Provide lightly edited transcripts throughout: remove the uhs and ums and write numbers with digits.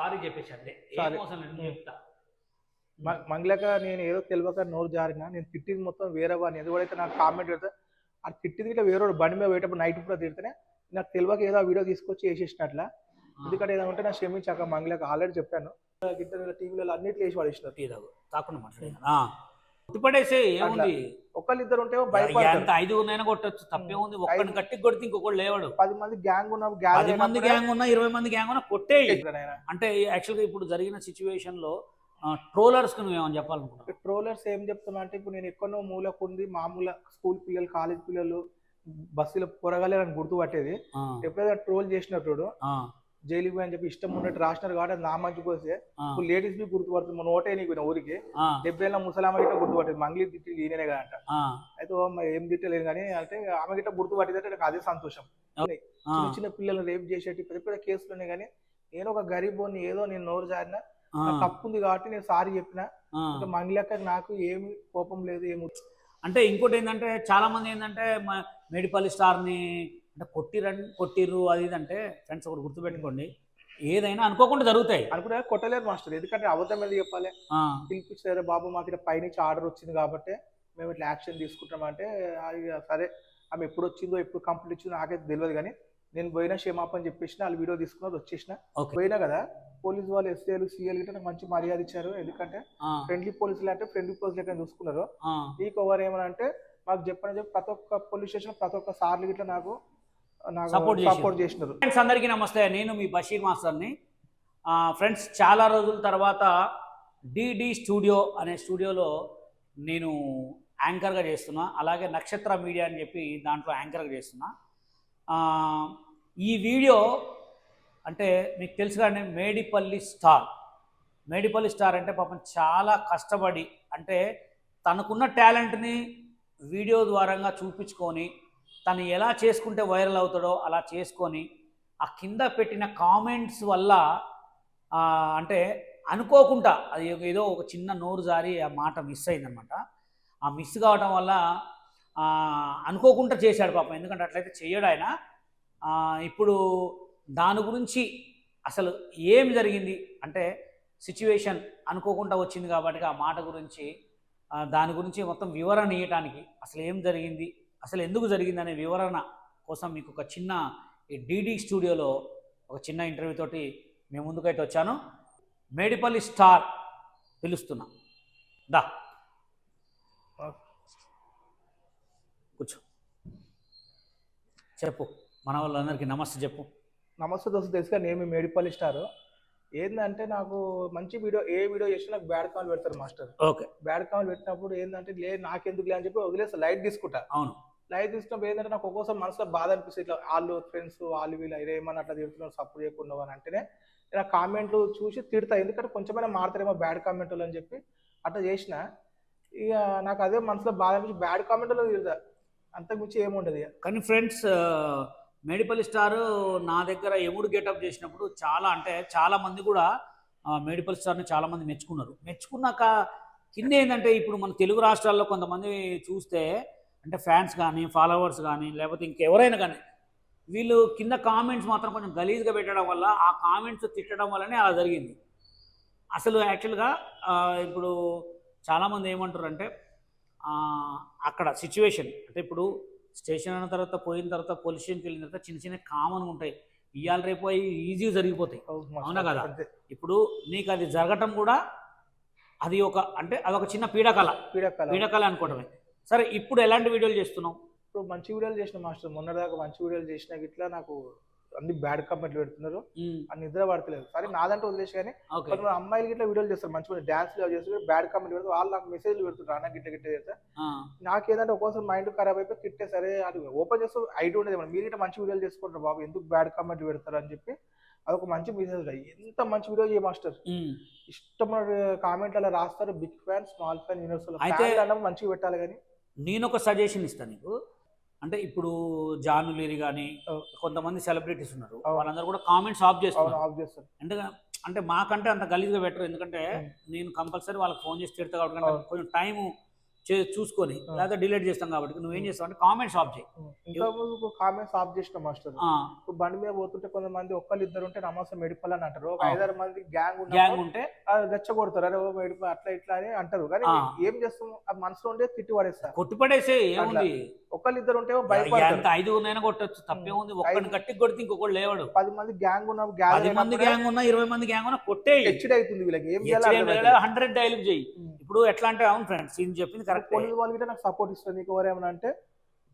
Sorry చెప్పేసి చెప్తా. మంగళక నేను ఏదో తెలియక నోరు జారిన, నేను తిట్టింది మొత్తం వేరే వాడిని. ఎందుకంటే నాకు కామెంట్ పెడితే అది తిట్టింది ఇట్లా వేరే బండి మీద పోయేటప్పుడు నైట్ కూడా తిడితేనే నాకు తెలియక ఏదో ఆ వీడియో తీసుకొచ్చి వేసేసినట్ల. ఎందుకంటే ఏదంటే నాకు క్షమించాక మంగళక ఆల్రెడీ చెప్పాను. గిట్ట టీవీలో అన్నింటిలో వేసి పడేసినారు. కాకుండా మాట్లాడేసి ఏముంది, ఒకళ్ళిద్దరు ఉంటే భయపడతారు. 5 కొట్టచ్చు, తప్పేముంది. ఒక్కడిని గట్టి కొడితే ఇంకొకటి లేవాడు. 10 మంది గ్యాంగ్ ఉన్న 10 మంది గ్యాంగ్ ఉన్నా 20 మంది గ్యాంగ్ ఉన్నా కొట్టే. అంటే యాక్చువల్గా ఇప్పుడు జరిగిన సిచ్యువేషన్ లో ట్రోలర్స్ కు నువ్వేమని చెప్పాలనుకుంటున్నావు? ట్రోలర్స్ ఏం చెప్తున్నా అంటే, ఇప్పుడు నేను ఎక్కడో మూలకు ఉంది, మామూలు స్కూల్ పిల్లలు కాలేజ్ పిల్లలు బస్సులో పొరగాలి అని గుర్తుపట్టేది. ఎప్పుడైనా ట్రోల్ చేసినప్పుడు జైలుకి పోయి అని చెప్పి ఇష్టం ఉన్నట్టు రాసినారు కాబట్టి అది నా మంచి కోసే. ఇప్పుడు లేడీస్ బి గుర్తుపడుతుంది. మన ఓటే నీకు ఊరికి 70 ఏళ్ళ ముసలామ గిట్ట గుర్తుపట్టేది. మంగ్లీ తిట్టి ఈయననే కదంట. అయితే ఏం తిట్టలేదు కానీ అంటే ఆమె గిట్ట గుర్తుపట్టేది అంటే నాకు అదే సంతోషం. చిన్న చిన్న పిల్లలు రేపు చేసేటి పెద్ద పెద్ద కేసులు ఉన్నాయి. కానీ నేను ఒక గరీబోని ఏదో నేను నోరు జారిన తప్పు ఉంది కాబట్టి నేను సారీ చెప్పిన. మంగళక్క నాకు ఏమి కోపం లేదు. ఏమి అంటే ఇంకోటి ఏంటంటే చాలా మంది ఏంటంటే మేడిపల్లి స్టార్ని అంటే కొట్టిర్రు అది ఇది అంటే, ఫ్రెండ్స్ ఒకటి గుర్తుపెట్టుకోండి, ఏదైనా అనుకోకుండా జరుగుతాయి. అనుకుంటే కొట్టలేరు మాస్టర్. ఎందుకంటే అబద్ధం మీద చెప్పాలి. పిలిపించారు బాబు మాకు ఇట్లా పైనుంచి ఆర్డర్ వచ్చింది కాబట్టి మేము ఇట్లా యాక్షన్ తీసుకుంటామంటే అది సరే. ఆమె ఎప్పుడు వచ్చిందో ఎప్పుడు కంప్లీట్ ఇచ్చిందో నాకైతే తెలియదు. కానీ నేను పోయినా క్షమాపణ చెప్పేసిన, వాళ్ళు వీడియో తీసుకున్నది వచ్చేసిన. పోయినా కదా పోలీసు వాళ్ళు ఎస్ఐలు సీఎల్ గిట్ట నాకు మంచి మర్యాద ఇచ్చారు. ఎందుకంటే ఫ్రెండ్లీ పోలీసులు అంటే ఫ్రెండ్లీ పోలీసులు ఎక్కడ చూసుకున్నారు. మీకు ఎవరు ఏమని అంటే మాకు చెప్పి ప్రతి ఒక్క పోలీస్ స్టేషన్ ప్రతి ఒక్క సార్లు గిట్ల నాకు సపోర్ట్ చేసినారు. ఫ్రెండ్స్ అందరికీ నమస్తే, నేను మీ బషీర్ మాస్టర్ని. ఫ్రెండ్స్ చాలా రోజుల తర్వాత డిడి స్టూడియో అనే స్టూడియోలో నేను యాంకర్గా చేస్తున్నా. అలాగే నక్షత్ర మీడియా అని చెప్పి దాంట్లో యాంకర్గా చేస్తున్నా. ఈ వీడియో అంటే మీకు తెలుసు కానీ మేడిపల్లి స్టార్ అంటే పాపం చాలా కష్టపడి అంటే తనకున్న టాలెంట్ని వీడియో ద్వారంగా చూపించుకొని తను ఎలా చేసుకుంటే వైరల్ అవుతాడో అలా చేసుకొని ఆ కింద పెట్టిన కామెంట్స్ వల్ల అంటే అనుకోకుండా అది ఏదో ఒక చిన్న నోరు జారి ఆ మాట మిస్ అయిందనమాట. ఆ మిస్ కావడం వల్ల అనుకోకుండా చేశాడు పాపం. ఎందుకంటే అట్లయితే చేయడు ఆయన. ఇప్పుడు దాని గురించి అసలు ఏం జరిగింది అంటే సిచ్యువేషన్ అనుకోకుండా వచ్చింది కాబట్టి ఆ మాట గురించి దాని గురించి మొత్తం వివరణ ఇవ్వడానికి అసలు ఏం జరిగింది, అసలు ఎందుకు జరిగింది అనే వివరణ కోసం మీకు ఒక చిన్న ఈ డిడి స్టూడియోలో ఒక చిన్న ఇంటర్వ్యూ తోటి మేము ముందుకైతే వచ్చాను. మేడిపల్లి స్టార్ పిలుస్తున్నా, దా కూర్చో, చెప్పు మన వాళ్ళందరికీ నమస్తే చెప్పు. నమస్తే దోస్తు. తెలుసుగా నేను మేడిపల్లి స్టార్. ఏంటంటే నాకు మంచి వీడియో ఏ వీడియో చేసినా నాకు బ్యాడ్ కామెంట్ పెడతారు మాస్టర్. ఓకే, బ్యాడ్ కామెంట్ పెట్టినప్పుడు ఏంటంటే లేదు నాకెందుకు లే అని చెప్పి వదిలేస్తా, లైట్ తీసుకుంటా. అవును, లైట్ తీసుకున్నప్పుడు ఏంటంటే నాకు ఒక్కోసారి మనసులో బాధ అనిపిస్తుంది. ఇట్లా వాళ్ళు ఫ్రెండ్స్ వాళ్ళు వీళ్ళు ఏమన్నా అట్లా తిడుతున్నారు సపోర్ట్ చేయకుండా అని అంటేనే నేను ఆ కామెంట్లు చూసి తిడతా. ఎందుకంటే కొంచెమైనా మారుతారేమో బ్యాడ్ కామెంట్లు అని చెప్పి అట్లా చేసిన. ఇక నాకు అదే మనసులో బాధ అనిపించి బ్యాడ్ కామెంట్లో తిడతా, అంతకుమించి ఏముండదు. కానీ ఫ్రెండ్స్ మేడిపల్లి స్టార్ నా దగ్గర ఎముడు గెటప్ చేసినప్పుడు చాలా మంది కూడా మేడిపల్లి స్టార్ని చాలామంది మెచ్చుకున్నాక కింద ఏంటంటే ఇప్పుడు మన తెలుగు రాష్ట్రాల్లో కొంతమంది చూస్తే అంటే ఫ్యాన్స్ కానీ ఫాలోవర్స్ కానీ లేకపోతే ఇంకెవరైనా కానీ వీళ్ళు కింద కామెంట్స్ మాత్రం కొంచెం గలీజ్గా పెట్టడం వల్ల ఆ కామెంట్స్ తిట్టడం వల్లనే అలా జరిగింది. అసలు యాక్చువల్గా ఇప్పుడు చాలామంది ఏమంటారు అంటే అక్కడ సిచ్యువేషన్ అంటే ఇప్పుడు స్టేషన్ అయిన తర్వాత పోయిన తర్వాత పోలీస్ స్టేషన్కి వెళ్ళిన తర్వాత చిన్న చిన్న కామన్గా ఉంటాయి. ఇవాళ రేపు అవి ఈజీగా జరిగిపోతాయి, అవునా కదా? ఇప్పుడు నీకు అది జరగటం కూడా అది అదొక చిన్న పీడకల అనుకోవటమే. సరే, ఇప్పుడు ఎలాంటి వీడియోలు చేస్తున్నావు? ఇప్పుడు మంచి వీడియోలు చేసిన మాస్టర్. మొన్నటిదాకా మంచి వీడియోలు చేసినా ఇట్లా నాకు అన్ని బ్యాడ్ కామెంట్లు పెడుతున్నారు, అని నిద్ర పడతలేదు. సరే నాదంటే వదిలేసి. కానీ కొంతమంది అమ్మాయిలు గిట్లా వీడియోలు చేస్తారు, మంచిగా డాన్స్ చేస్తారు, బ్యాడ్ కామెంట్ పెడతారు. వాళ్ళు నాకు మెసేజ్లు పెడుతుంటారు, అన్న గిట్ట చేస్తా. నాకేంటంటే ఒక్కోసారి మైండ్ ఖరాబ్ అయిపోయి తిట్టే సరే అది ఓపెన్ చేస్తూ ఐడియా ఉండేది. మీరు ఇట్లా మంచి వీడియోలు చేసుకుంటారు బాబు, ఎందుకు బ్యాడ్ కామెంట్ పెడతారు అని చెప్పి అదొక మంచి మెసేజ్. ఎంత మంచి వీడియో చేయ మాస్టర్, ఇష్టమైన కామెంట్ అలా రాస్తారు. Big fan, small fan, universal అన్నప్పుడు మంచిగా పెట్టాలి. కానీ నేను ఒక సజెషన్ ఇస్తాను నీకు. అంటే ఇప్పుడు జాను లీరి కానీ కొంతమంది సెలబ్రిటీస్ ఉన్నారు, వాళ్ళందరూ కూడా కామెంట్స్ ఆఫ్ చేస్తారు. అంటే మాకంటే అంత గలీజ్గా పెట్టరు. ఎందుకంటే నేను కంపల్సరీ వాళ్ళకి ఫోన్ చేసి తిడతా కాబట్టి కొంచెం టైం చూసుకొని లేదా డిలీట్ చేస్తాం కాబట్టి నువ్వేం చేస్తావు అంటే కామెంట్స్ ఆఫ్ చేయి. ఇంకా కామెంట్స్ ఆఫ్ చేసిన మాస్టర్. ఆ, ఇప్పుడు బండి మీద పోతుంటే కొంతమంది ఒక్కళ్ళు ఇద్దరు ఉంటే నమస్తే మెడిపల్ అని అంటారు. ఒక 5-6 మంది గ్యాంగ్ గ్యాంగ్ ఉంటే రెచ్చగొడతారు, అరే ఓ మెడిపల్ అట్లా ఇట్లా అని అంటారు. కానీ ఏం చేస్తాం, అది మనసులో ఉండే తిట్టి పడేస్తారు. కొట్టిపడేసే ఏముంది, ఒకళ్ళు ఇద్దరు ఉంటే భయపడతారు. ఎంత 5 కొట్టచ్చు, తప్పేముంది. ఒక్కడిని గట్టి కొడితే ఇంకొకటి లేవాడు. 10 మంది గ్యాంగ్ ఉన్న 10 మంది గ్యాంగ్ ఉన్నా 20 మంది గ్యాంగ్ ఉన్నా కొట్టే హెచ్డి అవుతుంది వీళ్ళకి. ఏం చేయాలి, 100 డైలాగ్ చేయి. ఇప్పుడు ఎట్లా అంటే అవును ఫ్రెండ్స్ ఇది చెప్పింది కరెక్ట్. పోలీసు వాళ్ళు గిట్ట నాకు సపోర్ట్ ఇస్తుంది. నీకు ఎవరేమన్నా అంటే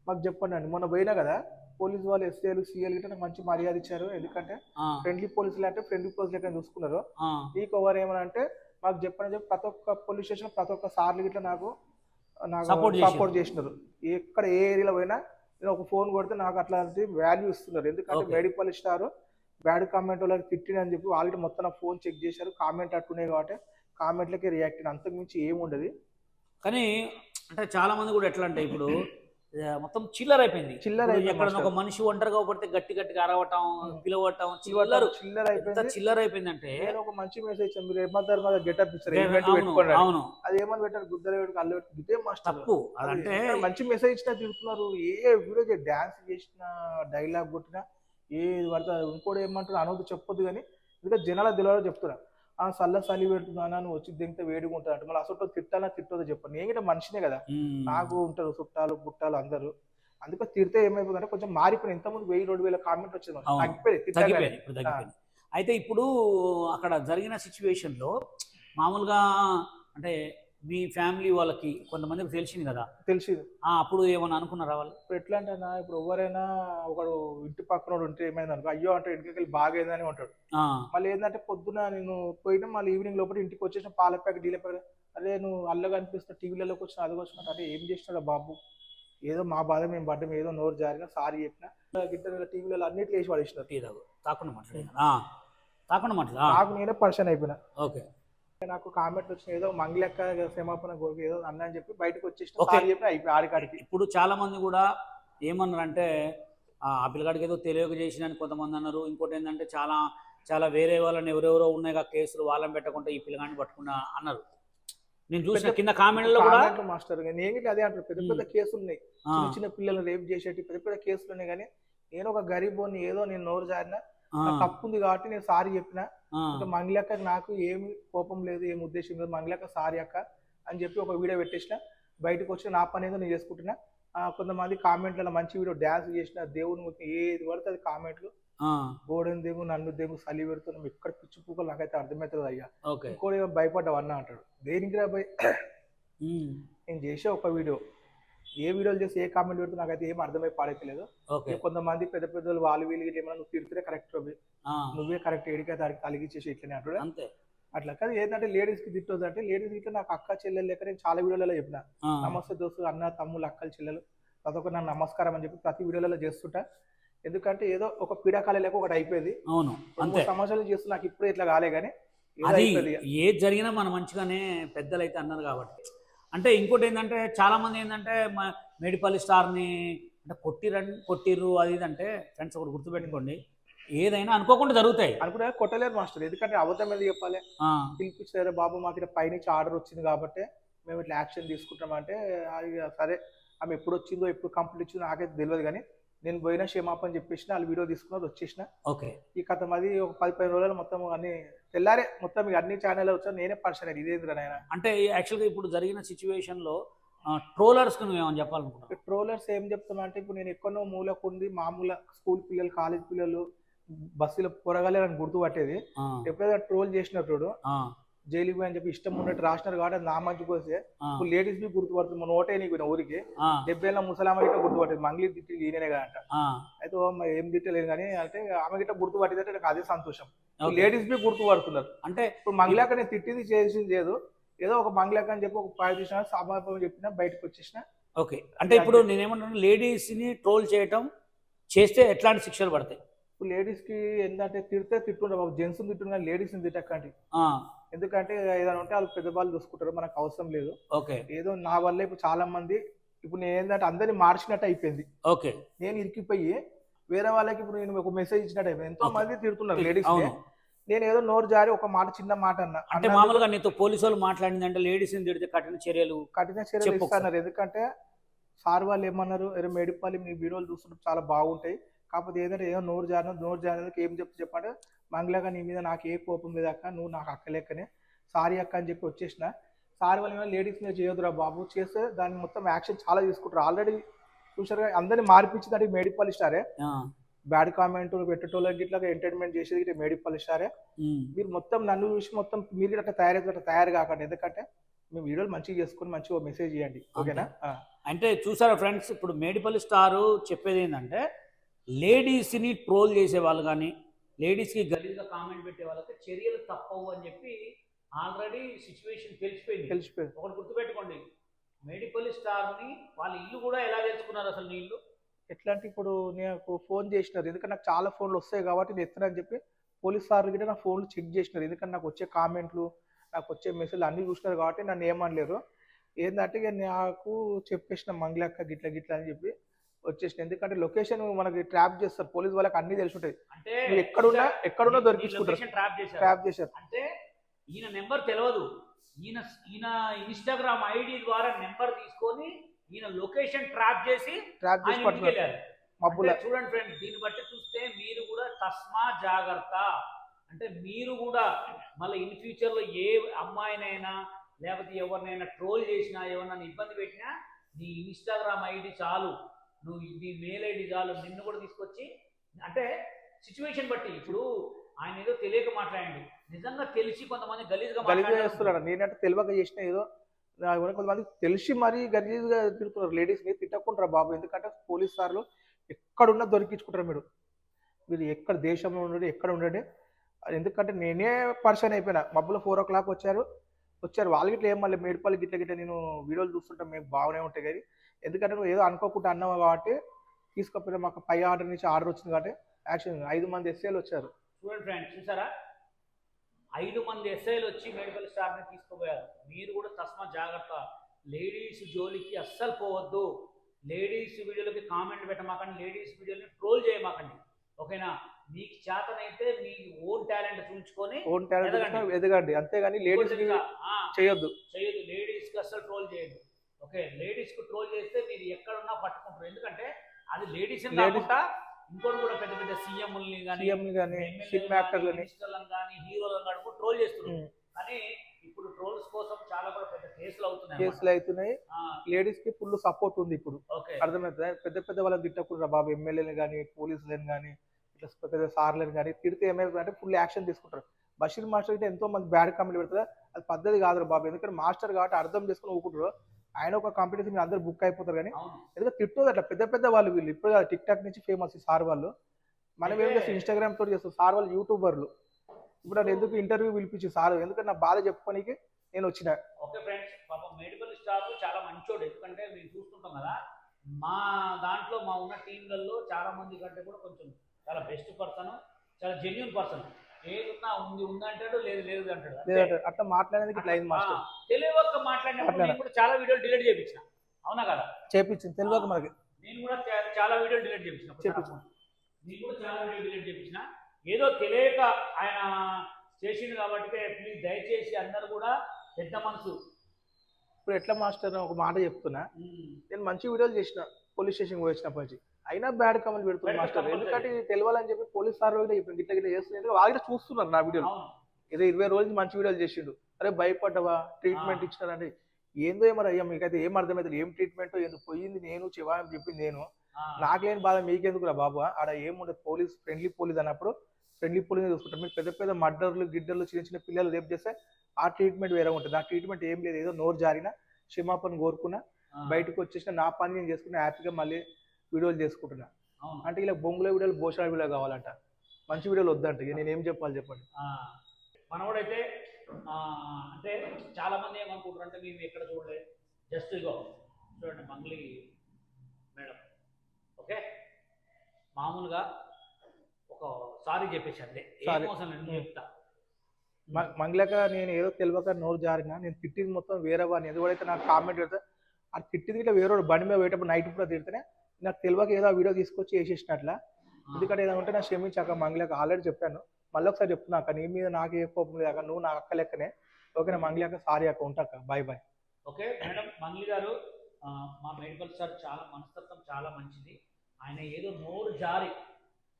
మాకు చెప్పండి అండి. మొన్న పోయినా కదా పోలీసు వాళ్ళు ఎస్ఏలు సిఎల్ గిట్ట నాకు మంచి మర్యాద ఇచ్చారు. ఎందుకంటే ఫ్రెండ్లీ పోలీసులు అంటే ఫ్రెండ్లీ పోలీసులు ఎక్కడ చూసుకున్నారు. నీకు ఎవరేమన్నా అంటే మాకు చెప్పండి చెప్పి ప్రతి ఒక్క పోలీస్ స్టేషన్ ప్రతి ఒక్క సార్లు గిట్ల నాకు సపోర్ట్ చేసినారు. ఎక్కడ ఏ ఏరియాలో పోయినా నేను ఒక ఫోన్ కొడితే నాకు అట్లాంటి వాల్యూ ఇస్తున్నారు. ఎందుకంటే మెడిపల్ స్టార్ బ్యాడ్ కామెంట్ వాళ్ళకి తిట్టినని చెప్పి ఆల్రెడీ మొత్తం నా ఫోన్ చెక్ చేశారు. కామెంట్ అట్టున్నాయి కాబట్టి కామెంట్లకి రియాక్ట్ అయిన, అంతకు మించి ఏముండదు. కానీ అంటే చాలా మంది కూడా ఎట్లా అంటే ఇప్పుడు మొత్తం చిల్లర అయిపోయింది. ఎక్కడ ఒక మనిషి ఒంటరిగా పడితే గట్టి గట్టిగా అరవటం పిలవటం చిల్లర అయిపోయింది. అంటే ఒక మంచి మెసేజ్ మీరు ఏమంటారు గెటప్ ఇస్తారు, అవును అది ఏమని పెట్టారు గుద్దలు పెట్టి అల్లు పెట్టి ఇదే మాస్టర్ తప్పు. అదంటే మంచి మెసేజ్ ఇచ్చినా తిరుగుతున్నారు. ఏ వీడియో డాన్స్ చేసిన డైలాగ్ కొట్టినా ఏది పడితే ఇంకోటి ఏమంటారు అనవద్దు చెప్పొద్దు. కానీ ఇంకా జనాల తెలియదో చెప్తున్నా, సల్ల చలి పెడుతుందా నువ్వు వచ్చి దింగితే వేడిగా ఉంటుంది అంటే మళ్ళీ అసలు తిట్టాలా తిట్టదో చెప్పండి. నేను కూడా మనిషినే కదా, నాకు ఉంటారు చుట్టాలు బుట్టాలు అందరూ. అందుకే తిడితే ఏమైపోతుందంటే కొంచెం మారిపోయింది. ఇంతకుముందు 1000-2000 కామెంట్ వచ్చేది, తగ్గిపోయింది. అయితే ఇప్పుడు అక్కడ జరిగిన సిచ్యువేషన్లో మామూలుగా అంటే మీ ఫ్యామిలీ వాళ్ళకి కొంతమందికి తెలిసింది కదా, తెలిసింది. అప్పుడు ఏమన్నా అనుకున్నారా వాళ్ళు? ఇప్పుడు ఎట్లా అంటే ఇప్పుడు ఎవరైనా ఒకడు ఇంటి పక్కన ఉంటే ఏమైంది అనుకో, అయ్యో అంటే ఇంటికి వెళ్ళి బాగైందని ఉంటాడు. మళ్ళీ ఏంటంటే పొద్దున నేను పోయినా మళ్ళీ ఈవినింగ్ లోపల ఇంటికి వచ్చేసిన పాల ప్యాకెట్ డీల ప్యాకెట్, అదే నువ్వు అల్లగా అనిపిస్తున్నా టీవీలలోకి వచ్చిన అది వచ్చిన అంటే ఏం చేసినాడు బాబు, ఏదో మా బాధ మేము పడ్డం, ఏదో నోరు జారినా సారీ చెప్పిన గిట్ట టీవీలలో అన్నిట్లు వేసి పడేసినారు. టీ తాకుండా మాట్లాడు నాకు నేనే పర్సన్ అయిపోయినా. ఓకే, నాకు కామెంట్ వచ్చిన ఏదో మంగళక్క క్షమాపణ కోరిక ఏదో అన్న అని చెప్పి బయటకు వచ్చేసిన చెప్పి అయిపోయి ఆడికాడికి. ఇప్పుడు చాలా మంది కూడా ఏమన్నారంటే ఆ పిల్లగాడికి ఏదో తెలియక చేసినని కొంతమంది అన్నారు. ఇంకోటి ఏంటంటే చాలా చాలా వేరే వాళ్ళని ఎవరెవరో ఉన్నాయి కేసులు వాళ్ళని పెట్టకుండా ఈ పిల్లగాడిని పట్టుకున్నా అన్నారు. నేను చూసిన కింద కామెంట్లో కూడా మాస్టర్ నేను అదే అంటారు, పెద్ద పెద్ద కేసులు ఉన్నాయి, చిన్న చిన్న పిల్లలు రేపు చేసేటి పెద్ద పెద్ద కేసులు ఉన్నాయి. కానీ నేను ఒక గరీబోని ఏదో నేను నోరు జారినా తప్పు ఉంది కాబట్టి నేను సారీ చెప్పిన. మంగళక్క నాకు ఏమి కోపం లేదు, ఏమి ఉద్దేశం లేదు, మంగళక్క సారీ అక్క అని చెప్పి ఒక వీడియో పెట్టేసిన. బయటకు వచ్చిన నా పని ఏదో నేను చేసుకుంటున్నా. కొంతమంది కామెంట్లలో మంచి వీడియో డ్యాన్స్ చేసిన దేవుని ఏది పడితే అది కామెంట్లు గోడని దేవు నన్ను దేవు సలి పెడుతున్నాం ఎక్కడ పిచ్చి పూకలు నాకైతే అర్థమవుతుంది అయ్యా. ఇంకోటి భయపడ్డావు అన్న అంటాడు. దేనికి రా భయ్, నేను చేసే ఒక వీడియో ఏ వీడియోలు చేసి ఏ కామెంట్ పెడుతూ నాకైతే ఏం అర్థమై పాడైతలేదు. కొంతమంది పెద్ద పెద్దలు వాళ్ళు వీళ్ళు ఏమైనా నువ్వు తిడితే కరెక్ట్ నువ్వే కరెక్ట్ ఏడికైతే తలిగిచ్చేసి ఇట్లనే అంటాడు. అంతే అట్లా కాదు. ఏంటంటే లేడీస్ కి తిట్టొద్దు అంటే లేడీస్ ఇట్లా నాకు అక్క చెల్లెలు లెక్క నేను చాలా వీడియోలలో చెప్పిన. నమస్తే దోస్తు అన్న తమ్ముళ్ళు అక్కలు చెల్లెలు ప్రతి ఒక్కరు నాకు నమస్కారం అని చెప్పి ప్రతి వీడియోలలో చేస్తుంటా. ఎందుకంటే ఏదో ఒక పీడాకాల లేక ఒకటి అయిపోయింది. అవును, 3 సంవత్సరాలు చేస్తూ నాకు ఇప్పుడు ఇట్లా కాలే. కానీ ఏది జరిగినా మన మంచిగానే పెద్దలు అయితే అన్నారు కాబట్టి. అంటే ఇంకోటి ఏంటంటే చాలా మంది ఏంటంటే మేడిపల్లి స్టార్ని అంటే కొట్టిర్రు అది ఇది అంటే ఫ్రెండ్స్ ఒకటి గుర్తుపెట్టుకోండి, ఏదైనా అనుకోకుండా జరుగుతాయి. అనుకుంటే కొట్టలేరు మాస్టర్, ఎందుకంటే అబద్ధం మీద చెప్పాలి. పిలిపించారు బాబు మాకు ఇక్కడ పైనుంచి ఆర్డర్ వచ్చింది కాబట్టి మేము ఇట్లా యాక్షన్ తీసుకుంటామంటే అది సరే. ఆమె ఎప్పుడు వచ్చిందో ఎప్పుడు కంప్లీట్ ఇచ్చిందో నాకైతే తెలియదు. కానీ నేను పోయినా క్షమాపణ చెప్పేసిన, వాళ్ళు వీడియో తీసుకున్నది వచ్చేసిన. ఓకే, ఈ కథ అది ఒక 10-15 రోజులు మొత్తం అన్ని తెల్లారే మొత్తం ఇక అన్ని ఛానల్ వచ్చాను. నేనే పర్సన్ అయ్యి ఇదేంద్ర నాయన అంటే యాక్చువల్గా ఇప్పుడు జరిగిన సిచ్యువేషన్లో ట్రోలర్స్కి నువ్వు ఏమని చెప్పాలనుకుంటున్నావు? ట్రోలర్స్ ఏం చెప్తున్నా అంటే ఇప్పుడు నేను ఎక్కడో మూలకుండి మామూలు స్కూల్ పిల్లలు కాలేజ్ పిల్లలు బస్సులో పొరగలేరని గుర్తుపట్టేది. ఎప్పుడైనా ట్రోల్ చేసినప్పుడు జైలుకి అని చెప్పి ఇష్టం ఉన్నట్టు రాసినారు కాబట్టి నా మంచికి వస్తే ఇప్పుడు లేడీస్ బి గుర్తుపడుతుంది. మన ఓటే నీకు ఊరికి 70 ఏళ్ళ ముసలామ గిట్ట గుర్తుపట్టేది. మంగళీ తిట్టి ఈయనే కదంట. అయితే ఏం తిట్టలేదు కానీ అంటే ఆమె గిట్ట గుర్తుపట్టేది అంటే నాకు అదే సంతోషం. లేడీస్ బి గుర్తుపడుతున్నారు. అంటే ఇప్పుడు మంగళాక నేను తిట్టింది చేసింది లేదు, ఏదో ఒక మంగళాక అని చెప్పి ఒక 10 తీసిన సామాన్యం చెప్పినా బయటకు వచ్చేసిన. ఓకే, అంటే ఇప్పుడు నేనేమంటున్నాను, లేడీస్ని ట్రోల్ చేయటం చేస్తే ఎట్లాంటి శిక్షలు పడతాయి? ఇప్పుడు లేడీస్ కి ఏంటంటే తిడితే తిట్టుండే బాబు, జెంట్స్ తిట్టుండే కానీ లేడీస్ని తిట్టకండి. ఎందుకంటే ఏదైనా ఉంటే వాళ్ళు పెద్దవాళ్ళు చూసుకుంటారు, మనకు అవసరం లేదు. ఓకే, ఏదో నా వల్ల ఇప్పుడు చాలా మంది ఇప్పుడు నేను ఏంటంటే అందరినీ మార్చినట్టు అయిపోయింది. ఓకే, నేను ఇరికిపోయి వేరే వాళ్ళకి ఇప్పుడు నేను ఒక మెసేజ్ ఇచ్చినట్టు అయిపోయింది. ఎంతో మంది తిడుతున్నారు లేడీస్. నేను ఏదో నోరు జారి ఒక మాట చిన్న మాట అంటే అన్నందుకు మామూలుగా నీతో పోలీసు వాళ్ళు మాట్లాడిందంటే లేడీస్ని తిడితే కఠిన చర్యలు కఠిన చర్యలు చెప్పు ఒకసారి. ఇస్తున్నారు. ఎందుకంటే సార్ వాళ్ళు ఏమన్నారు, "అరే మేడిపల్లి మీ వీడియోలు చూస్తుంటే చాలా బాగుంటాయి. కాకపోతే ఏదంటే ఏదో నోరు జారినందుకు ఏం చెప్పంటే మంగళగా నీ మీద నాకు ఏ కోపం లేదు అక్క, నువ్వు నాకు అక్క లెక్కనే, సారీ అక్క" అని చెప్పి వచ్చేసిన. సార్ వాళ్ళు ఏమైనా లేడీస్ మీద చేయొద్దురా బాబు, చేస్తే దాన్ని మొత్తం యాక్షన్ చాలా తీసుకుంటారు. ఆల్రెడీ చూసారు అందరినీ మార్పించింది అంటే మేడిపల్లి స్టారే. ఆ, బ్యాడ్ కామెంట్ పెట్టేటోళ్ళకి ఇట్లా ఎంటర్టైన్మెంట్ చేసేది ఇట్లా మేడిపల్లి స్టారే. ఉమ్. మీరు మొత్తం నన్ను చూసి మొత్తం మీరు కూడా అట్లా తయారు కాకండి. ఎందుకంటే మీ వీడియోలు మంచిగా చేసుకొని మంచిగా మెసేజ్ చేయండి, ఓకేనా? అంటే చూసారా ఫ్రెండ్స్, ఇప్పుడు మేడిపల్లి స్టారు చెప్పేది ఏంటంటే లేడీస్ని ట్రోల్ చేసే వాళ్ళు కానీ లేడీస్కి గలీజ్గా కామెంట్ పెట్టే వాళ్ళకి చర్యలు తప్పవు అని చెప్పి ఆల్రెడీ సిచ్యువేషన్ తెలిసిపోయింది. తెలిసిపోయింది. ఒకటి గుర్తుపెట్టుకోండి, మేడిపల్లి స్టార్ని వాళ్ళ ఇల్లు కూడా ఎలా తెలుసుకున్నారు అసలు నీ ఇల్లు? ఎట్లా అంటే ఇప్పుడు నాకు ఫోన్ చేసినారు, ఎందుకంటే నాకు చాలా ఫోన్లు వస్తాయి కాబట్టి నేను ఎత్తానని చెప్పి పోలీస్ సార్లు కూడా నా ఫోన్లు చెక్ చేసినారు. ఎందుకంటే నాకు వచ్చే కామెంట్లు, నాకు వచ్చే మెసేజ్లు అన్నీ చూసినారు కాబట్టి నన్ను ఏమనలేరు. ఏంటంటే ఇక నాకు చెప్పేసిన మంగళక్క గిట్ల గిట్ల అని చెప్పి వచ్చేసిన. ఎందుకంటే లొకేషన్ మనకి ట్రాప్ చేస్తారు, పోలీస్ వాళ్ళకి అన్ని తెలిసి ఉంటుంది. అంటే నువ్వు ఎక్కడున్నా దొరికించుకుంటారు, ట్రాప్ ట్రాప్ చేశారు. అంటే ఈయన నెంబర్ తెలియదు, ఈయన ఈయన ఇన్స్టాగ్రామ్ ఐడి ద్వారా నెంబర్ తీసుకొని ఈయన లొకేషన్ ట్రాప్ చేసి ట్రాప్ చేసి ఆయన ఇంటికి పట్టుకున్నారు వెళ్ళారు. మబ్బుల. అంటే చూడండి ఫ్రెండ్స్, దీన్ని బట్టి చూస్తే మీరు కూడా తస్మా జాగ్రత్త. అంటే మీరు కూడా మళ్ళీ ఇన్ ఫ్యూచర్లో ఏ అమ్మాయినైనా లేకపోతే ఎవరినైనా ట్రోల్ చేసినా ఎవరినైనా ఇబ్బంది పెట్టినా నీ ఇన్స్టాగ్రామ్ ఐడి చాలు, నువ్వు నీ మెయిల్ ఐడి చాలు, నిన్ను కూడా తీసుకొచ్చి అంటే సిచ్యువేషన్ బట్టి. ఇప్పుడు ఆయన ఏదో తెలియక మాట్లాడండి, నిజంగా తెలిసి కొంతమంది గలీజ్గా చేస్తున్నాడు. నేనంటే తెలియక చేసిన ఏదో కొంతమంది తెలిసి మరీ గలీజ్గా తిరుగుతున్నారు. లేడీస్ని తిట్టకుంటారా బాబు, ఎందుకంటే పోలీస్ సార్లు ఎక్కడున్నా దొరికించుకుంటారు. మీరు ఎక్కడ దేశంలో ఉండండి, ఎక్కడ ఉండండి. ఎందుకంటే నేనే పర్సన్ అయిపోయినా. మబ్బులో 4 o'clock వచ్చారు వాళ్ళు గిట్ల ఏం మళ్ళీ మేడిపల్లి గిట్ల నేను వీడియోలు చూస్తుంటాం, మేము బాగానే ఉంటాయి. కానీ ఎందుకంటే నువ్వు ఏదో అనుకోకుండా అన్నావు కాబట్టి తీసుకపోయినా, మాకు పై ఆర్డర్ నుంచి ఆర్డర్ వచ్చింది కాబట్టి యాక్షన్ 5 మంది ఎస్ఏలు వచ్చారు. చూడండి ఫ్రెండ్స్, చూసారా 5 మంది ఎస్ఐలు వచ్చి మేడిపల్లి స్టార్ని తీసుకుపోయారు. మీరు కూడా తస్మా జాగ్రత్త, లేడీస్ జోలికి అస్సలు పోవద్దు, లేడీస్ వీడియోలకి కామెంట్ పెట్టమాకండి, లేడీస్ వీడియోని ట్రోల్ చేయమాకండి, ఓకేనా? మీకు చేతనైతే మీ ఓన్ టాలెంట్ చూపించుకొని ఎదగండి, అంతేగాని లేడీస్ చేయొద్దు. లేడీస్కి అస్సలు ట్రోల్ చేయొద్దు, ఓకే? లేడీస్కి ట్రోల్ చేస్తే మీరు ఎక్కడున్నా పట్టుకుంటారు. ఎందుకంటే అది లేడీస్ కాకుండా ఇంకోటి కూడా పెద్ద పెద్ద సీఎంలని కానీ సినిమా యాక్టర్లని కానీ హీరోలను కానీ కూడా ట్రోల్ చేస్తున్నారు. కానీ ఇప్పుడు ట్రోల్స్ కోసం చాలా కూడా పెద్ద కేసులు అవుతున్నాయి. లేడీస్ కి ఫుల్ సపోర్ట్ ఉంది ఇప్పుడు, అర్థమవుతుంది. పెద్ద పెద్ద వాళ్ళని తిట్టకుండా బాబు, ఎమ్మెల్యేలు కానీ పోలీసులను కానీ ఇట్లా పెద్ద సార్లను కానీ తిడితే ఏమైంది అంటే ఫుల్ యాక్షన్ తీసుకుంటారు. బషీర్ మాస్టర్ అయితే ఎంతో మంది బ్యాడ్ కామెంట్ పెడతారు, అది పద్ధతి కాదు బాబు. ఎందుకంటే మాస్టర్ కాబట్టి అర్థం చేసుకుని ఊకుంటారు. ఆయన ఒక కాంపిటీషన్ మీద అందరు బుక్ అయిపోతారు. కానీ ఎందుకంటే తిట్టోదు అట్లా పెద్ద పెద్ద వాళ్ళు, వీళ్ళు ఇప్పుడు టిక్ టాక్ నుంచి ఫేమస్ సార్ వాళ్ళు. మనం ఏం చేస్తాం, ఇన్స్టాగ్రామ్ తోటి చేస్తాం. సార్ వాళ్ళు యూట్యూబర్లు. ఇప్పుడు నన్ను ఎందుకు ఇంటర్వ్యూ పిలిపించి సార్, ఎందుకంటే నా బాధ చెప్పుకోనికి నేను వచ్చిన. ఓకే ఫ్రెండ్స్, పాపం మేడిపల్లి స్టార్ చాలా మంచోడు. ఎందుకంటే మేము చూస్తుంటాం కదా, మా దాంట్లో మా ఉన్న టీంలలో చాలా మంది కంటే కూడా కొంచెం చాలా బెస్ట్ పర్సన్, చాలా జెన్యున్ పర్సన్. ఏది ఉన్నా ఉంది అంటాడు, లేదు అంటాడు. అట్లా మాట్లాడేందుకు ఇట్లా అయింది మాస్టర్. తెలియక మాట్లాడినప్పుడు నేను కూడా చాలా వీడియోలు డిలీట్ చేయించిన, అవునా కదా? చేపించింది తెలియక మనకి. నేను కూడా చాలా వీడియోలు డిలీట్ చేయించిన, నేను కూడా చాలా వీడియోలు డిలీట్ చేయించిన. ఏదో తెలియక ఆయన చేసిండు కాబట్టి ప్లీజ్ దయచేసి అందరు కూడా పెద్ద మనసు. ఇప్పుడు ఎట్లా మాస్టర్ ఒక మాట చెప్తున్నా, నేను మంచి వీడియోలు చేసిన పోలీస్ స్టేషన్ వచ్చినప్పటి నుంచి, అయినా బ్యాడ్ కామెంట్ పెడుతున్నారు మాస్టర్. ఎందుకంటే తెలియాలని చెప్పి పోలీస్ సార్ గిట్ల గిట్ల చేస్తున్నారు, వాళ్ళు చూస్తున్నారు నా వీడియోలు. ఏదో 20 రోజులు మంచి వీడియోలు చేసిండు, అరే భయపడ్డవా, ట్రీట్మెంట్ ఇచ్చినారంటే ఏందో ఏమో అయ్యా, మీకైతే ఏం అర్థమవుతుంది, ఏం ట్రీట్మెంట్ ఎందుకు పోయింది నేను చెవా అని చెప్పింది నేను, నాకేం బాధ మీకెందుకు రా బాబు. ఆడ ఏముండదు, పోలీస్ ఫ్రెండ్లీ పోలీస్ అన్నప్పుడు ఫ్రెండ్లీ పోలీస్ చూసుకుంటారు. మీరు పెద్ద పెద్ద మర్డర్లు గిడ్డర్లు చిన్న చిన్న పిల్లలు రేపు చేస్తే ఆ ట్రీట్మెంట్ వేరే ఉంటుంది. ఆ ట్రీట్మెంట్ ఏం లేదు, ఏదో నోరు జారిన క్షమాపణ కోరుకున్నా బయటకు వచ్చేసిన, నా పని నేను చేసుకున్నా, హ్యాపీగా మళ్ళీ వీడియోలు చేసుకుంటున్నా. అంటే ఇలా బొంగుల వీడియోలు భోషణ వీడియో కావాలంట, మంచి వీడియోలు వద్దంట. నేను ఏం చెప్పాలి చెప్పండి. మనవాడైతే అంటే చాలా మంది ఏమనుకుంటారు అంటే మేము ఎక్కడ చూడలేదు, జస్ట్ ఇగో చూడండి మంగ్లీ మేడం, ఓకే? మామూలుగా ఒక సారీ చెప్పేసాను, చెప్తా. మంగళక నేను ఏదో తెలియక నోరు జారినా, నేను తిట్టింది మొత్తం వేరే వాడిని. ఎందుకంటే నాకు కామెంట్ పెడతా, అది తిట్టింది ఇట్లా వేరే బండి మీద పోయేటప్పుడు నైట్ కూడా తిడితేనే నాకు తెలియక ఏదో వీడియో తీసుకొచ్చి వేసేసినట్లా. ఎందుకంటే ఏదో ఉంటే నాకు క్షమించాక మంగళక ఆల్రెడీ చెప్పాను, మళ్ళీ ఒకసారి చెప్తున్నా అక్క, నీ మీద నాకు ఏ కోపం లేదు అక్క, నువ్వు నా అక్క లెక్కనే. ఓకేనా మంగ్లీ అక్క, సారీ అక్క, ఉంటా అక్క, bye bye. Okay madam, Mangli garu మా మెడికల్ స్టార్ చాలా మనస్తత్వం చాలా మంచిది. ఆయన ఏదో నోరు జారి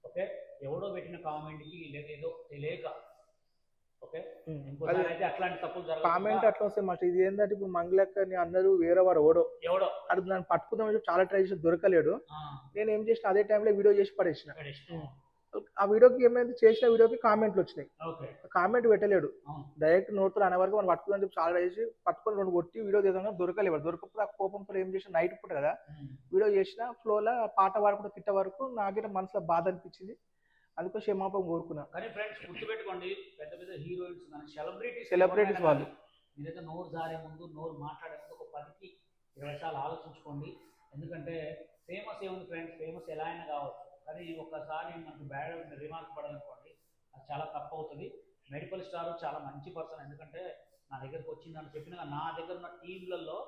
ఓకే ఎవడో పెట్టిన కామెంట్కి ఏదో తెలియక ఓకే ఇంకోసారి అయితే అట్లాంటి తప్పులు కామెంట్ జరగదు. అట్లా వస్తాయి మాట. ఇది ఏంటంటే ఇప్పుడు మంగ్లీ అక్కని అందరూ వేరే వాడు ఎవడో అది దాన్ని పట్టుకుందాం చాలా ట్రై చేసి దొరకలేడు. నేను ఏం చేసిన అదే టైంలో వీడియో చేసి పడేసిన. ఆ వీడియోకి ఏమైంది, చేసిన వీడియోకి కామెంట్లు వచ్చినాయి, కామెంట్ పెట్టలేడు, డైరెక్ట్ నోట్తో అనే వరకు మనం పట్టుకుందని చెప్పి చాలా చేసి పట్టుకొని 2 కొట్టి వీడియో చేద్దాం, దొరకలేవు. దొరకకపోతే ఆ కోపంతో ఏం చేసిన, నైట్ పూట కదా వీడియో చేసిన, ఫ్లోలో పాట పాడుకుంటే తిట్ట వరకు నాకైతే మనసులో బాధ అనిపించింది. అందుకో క్షమాపణ కోరుకున్నా. కానీ ఫ్రెండ్స్ గుర్తుపెట్టుకోండి, పెద్ద పెద్ద హీరోయిన్స్ కానీ సెలబ్రిటీస్ వాళ్ళు మీరైతే నోరు జారే ముందు, నోరు మాట్లాడే ముందు ఒక 10కి 20 సార్లు ఆలోచించుకోండి. ఎందుకంటే ఫేమస్ ఏముంది ఫ్రెండ్స్, ఫేమస్ ఎలా అయినా కావచ్చు, కానీ ఒక్కసారి మనకు బ్యాడ్ రిమార్క్ పడాలనుకోండి అది చాలా తప్పు అవుతుంది. మెడికల్ స్టార్ చాలా మంచి పర్సన్. ఎందుకంటే నా దగ్గరకు వచ్చిందని చెప్పిన నా దగ్గర ఉన్న టీంలలో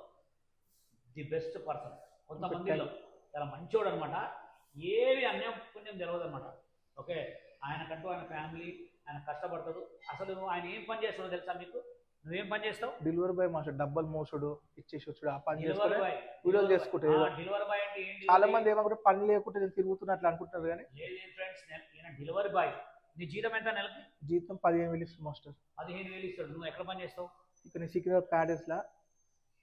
ది బెస్ట్ పర్సన్. కొంతమందిలో చాలా మంచోడు అనమాట, ఏవి అన్యం పుణ్యం తెలియదు అనమాట. ఓకే ఆయనకంటూ ఆయన ఫ్యామిలీ, ఆయన కష్టపడతాడు. అసలు ఆయన ఏం పని చేస్తాడో తెలుసా మీకు? నువ్వేం పని చేస్తావు? డెలివరీ బాయ్ మాస్టర్, డబ్బులు మోసుడు ఇచ్చేసి వచ్చాడు, ఆ పని చేసుకుంటే వీడియోలు చేసుకుంటే. డెలివరీ బాయ్ అంటే ఏంటి? చాలా మంది ఏమనుకుంటే పని లేకుంటే నేను తిరుగుతున్నట్లు అనుకుంటారు, కానీ ఫ్రెండ్స్ నేను డెలివరీ బాయ్. నీ జీతం ఎంత నెలకి? జీతం 15,000 ఇస్తుంది మాస్టర్. 15,000 ఇస్తాడు. నువ్వు ఎక్కడ పని చేస్తావు? ఇక్కడ నేను సికింద్రాబాద్ ప్యాలెస్ లా.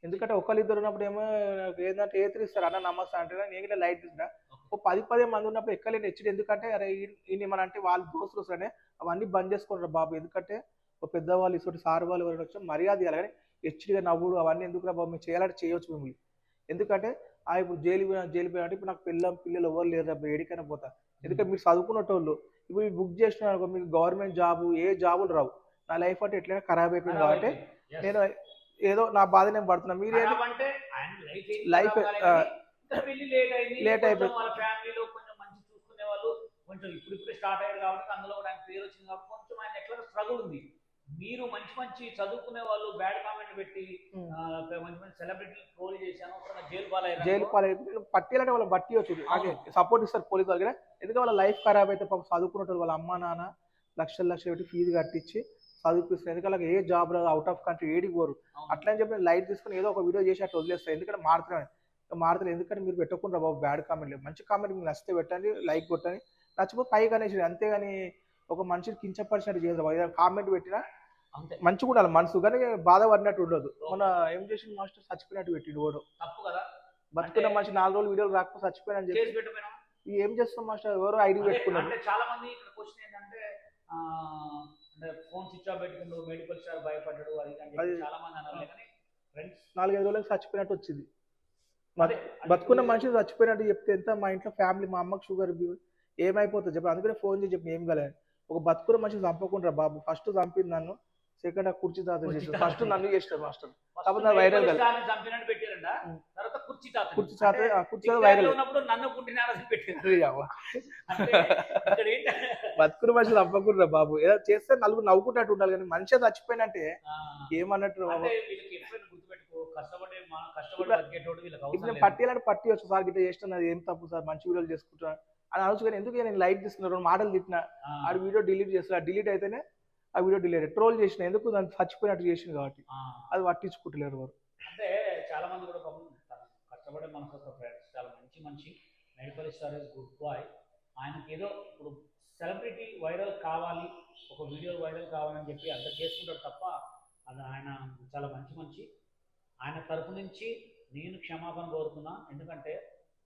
ఎందుకంటే ఒకళ్ళిద్దరు ఉన్నప్పుడు ఏమో ఏంటంటే ఏ ఇస్తారు అన్న నమస్తే అంటే నేను లైట్ తీసుకున్నా. ఒక 10 మంది ఉన్నప్పుడు ఎక్కలేని హెచ్డి. ఎందుకంటే అరే ఈయన మన అంటే వాళ్ళ దోస్తులు వస్తారనే అవన్నీ బంద్ చేసుకుంటారు బాబు. ఎందుకంటే ఒక పెద్దవాళ్ళు ఇటువంటి సార్ వాళ్ళు ఎవరైనా వచ్చి మర్యాద ఇవ్వాలి, కానీ హెచ్డిగా నవ్వుడు అవన్నీ ఎందుకు బాబు, మేము చేయాలంటే చేయొచ్చు మిమ్మల్ని. ఎందుకంటే ఇప్పుడు జైలు అంటే ఇప్పుడు నాకు పిల్లలు ఎవరు లేరు రా, ఏడికైనా పోతా. ఎందుకంటే మీరు చదువుకున్నటోళ్ళు ఇప్పుడు మీరు బుక్ చేసిన మీకు గవర్నమెంట్ జాబు ఏ జాబులు రావు. నా లైఫ్ అంటే ఎట్లయినా ఖరాబ్ అయిపోయింది కాబట్టి నేను ఏదో నా బాధ నేను పడుతున్నా. మీరు లైఫ్ లేట్ అయిపోయింది. వాళ్ళ ఫ్యామిలీలో కొంచెం మంచి చూసుకునే వాళ్ళు కొంచెం ఇప్పుడు స్టార్ట్ అయ్యారు కాబట్టి అందులో కూడా ఆయన పేరు వచ్చింది కాబట్టి కొంచెం ఆయన ఎట్లా స్ట్రగుల్ ఉంది. మీరు మంచి మంచి చదువుకునే వాళ్ళు బ్యాడ్ కామెంట్ పెట్టి మంచి మంచి సెలబ్రిటీలు ట్రోల్ చేశాను, జైలు పాలైపోయి పట్టియాలంటే వాళ్ళ బట్టి వచ్చింది సపోర్ట్ ఇస్తారు పోలీసు వాళ్ళకి. ఎందుకంటే వాళ్ళ లైఫ్ ఖరాబ్ అయితే పాపం చదువుకున్నట్టు వాళ్ళ అమ్మ నాన్న లక్షలు పెట్టి ఫీజు కట్టించి చదివిపిస్తారు. ఎందుకంటే వాళ్ళకి ఏ జాబ్ రాదు, అవుట్ ఆఫ్ కంట్రీ ఏడికి పోరు. అట్లా అని చెప్పి లైట్ తీసుకుని ఏదో ఒక వీడియో చేసి అట్లా వదిలేస్తారు. ఎందుకంటే మారుతున్నాయి. ఎందుకంటే మీరు పెట్టుకుంటారు బాబు బ్యాడ్ కామెంట్. మంచి కామెంట్ మీకు నచ్చితే పెట్టండి, లైక్ కొట్టండి, నచ్చిపోతే పైకి అనేసి. అంతేగాని ఒక మనిషిని కించపరిచినట్టు చేద్దాం. కామెంట్ పెట్టినా మంచిగా ఉండాలి మనసు, కానీ బాధపడినట్టు ఉండదు. మన ఏం చేసిన మాస్టర్ చచ్చిపోయినట్టు పెట్టిండు ఓడు. తప్పు కదా, బతుకున్న మనిషి 4 రోజులు వీడియోలు రాకపోతే చచ్చిపోయినా అని చెప్పి ఏం చేస్తాం మాస్టర్, ఎవరో ఐడి పెట్టుకున్నారు. చాలా మంది ఇక్కడ క్వశ్చన్ ఏంటంటే ఫోన్ స్విచ్ ఆఫ్ పెట్టుకుంటూ మెడికల్ స్టార్ భయపడ్డాడు అది చాలా మంది అన్నారు. కానీ ఫ్రెండ్స్ 4-5 రోజులకు చచ్చిపోయినట్టు వచ్చింది. బతుకున్న మనిషి చచ్చిపోయినట్టు చెప్తే ఎంత, మా ఇంట్లో ఫ్యామిలీ, మా అమ్మకి షుగర్ ఏమైపోతుంది చెప్పి. అందుకనే ఫోన్ చేసి చెప్పి ఏం కలే. ఒక బతుకున్న మనిషి చంపకుండా బాబు, ఫస్ట్ చంపింది నన్ను, సెకండ్ కుర్చీ తాత చేసాడు, ఫస్ట్ నన్ను చేస్తాడు మాస్టర్. కాకపోతే వైరల్ కుర్చీ తాత వైరల్ బతుకున్న మనిషి చంపకుండా బాబు. ఏదో చేస్తే నలుగురు నవ్వుకుంటట్టు ఉండాలి, కానీ మనిషి చచ్చిపోయినంటే ఏమన్నట్టు బాబు. ఇప్పుడు నేను పట్టియాలంటే పట్టి వచ్చు సార్, గిట్ట చేస్తున్నది ఏం తప్పు సార్, మంచి వీడియోలు చేసుకుంటా అని అనొచ్చు. కానీ ఎందుకు నేను లైట్ తీసుకున్నా, 2 మాటలు తిట్టినా, ఆ వీడియో డిలీట్ చేస్తున్నా. డిలీట్ అయితేనే ఆ వీడియో డిలీట్. ట్రోల్ చేసిన ఎందుకు, దాన్ని చచ్చిపోయినట్టు చేసింది కాబట్టి అది పట్టించుకుంటలేరు వారు. అంటే చాలా మంది కూడా కష్టపడే మనసు ఫ్రెండ్స్, చాలా మంచి medical star is good boy. ఆయనకి ఏదో ఇప్పుడు సెలబ్రిటీ వైరల్ కావాలి, ఒక వీడియో వైరల్ కావాలని చెప్పి అంత చేసుకుంటారు తప్ప అది ఆయన చాలా మంచి ఆయన తరపు నుంచి నేను క్షమాపణ కోరుతున్నా. ఎందుకంటే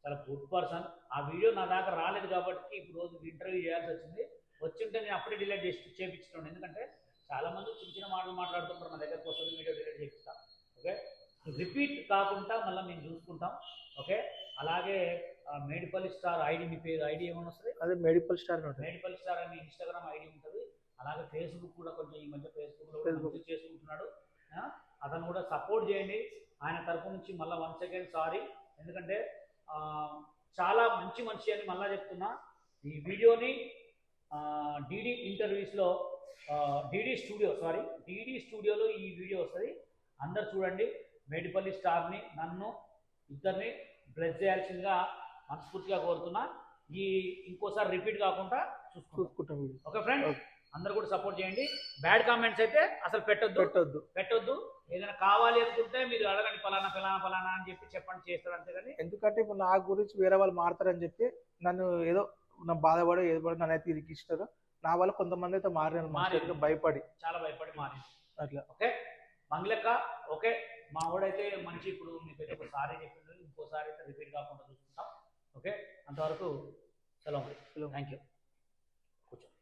చాలా గుడ్ పర్సన్. ఆ వీడియో నా దాకా రాలేదు కాబట్టి ఇప్పుడు రోజు ఇంటర్వ్యూ చేయాల్సి వచ్చింది. వచ్చింటే నేను అప్పుడే డిలీట్ చేయించుకోండి. ఎందుకంటే చాలా మంది చిన్న మాటలు మాట్లాడుతుంటారు, నా దగ్గరకు వస్తుంది వీడియో డిలీట్ చేపిస్తాం. ఓకే రిపీట్ కాకుండా మళ్ళీ మేము చూసుకుంటాం. ఓకే అలాగే మేడిపల్లి స్టార్ ఐడి, మీ పేరు ఐడి ఏమైనా వస్తుంది? అదే మేడిపల్లి స్టార్ అని ఇన్స్టాగ్రామ్ ఐడి ఉంటుంది. అలాగే ఫేస్బుక్ కూడా కొంచెం ఈ మధ్య ఫేస్బుక్లో చేసుకుంటున్నాడు. అతను కూడా సపోర్ట్ చేయండి. ఆయన తరపు నుంచి మళ్ళీ వన్స్ అగైన్ సారీ. ఎందుకంటే చాలా మంచి మనిషి అని మళ్ళీ చెప్తున్నా. ఈ వీడియోని డిడి ఇంటర్వ్యూస్లో డిడి స్టూడియోలో ఈ వీడియో వస్తుంది, అందరు చూడండి. మేడిపల్లి స్టార్ని, నన్ను ఇద్దరిని బ్లెస్ చేయాల్సిందిగా మనస్ఫూర్తిగా కోరుతున్నా. ఇంకోసారి రిపీట్ కాకుండా చూసుకుంటాం. Okay friends. అందరు కూడా సపోర్ట్ చేయండి. బ్యాడ్ కామెంట్స్ అయితే అసలు పెట్టొద్దు. ఏదైనా కావాలి అనుకుంటే మీరు అడగండి, ఫలానా అని చెప్పి చెప్పండి, చేస్తారు అంతేగాని. ఎందుకంటే ఇప్పుడు నా గురించి వేరే వాళ్ళు మారుతారని చెప్పి నన్ను ఏదో నా బాధపడి ఏదో పడి నన్ను అయితే ఇరికిస్తారు. నా వల్ల కొంతమంది అయితే మారారు భయపడి, చాలా భయపడి మారి అట్లా. ఓకే మంగళక్క, ఓకే మా వాడైతే మంచి, ఇప్పుడు మీకు అయితే ఒకసారి చెప్పిండ్రు, ఇంకోసారి అయితే రిపీట్ కాకుండా చూసుకుంటాం. ఓకే అంతవరకు సెలవు. Thank you.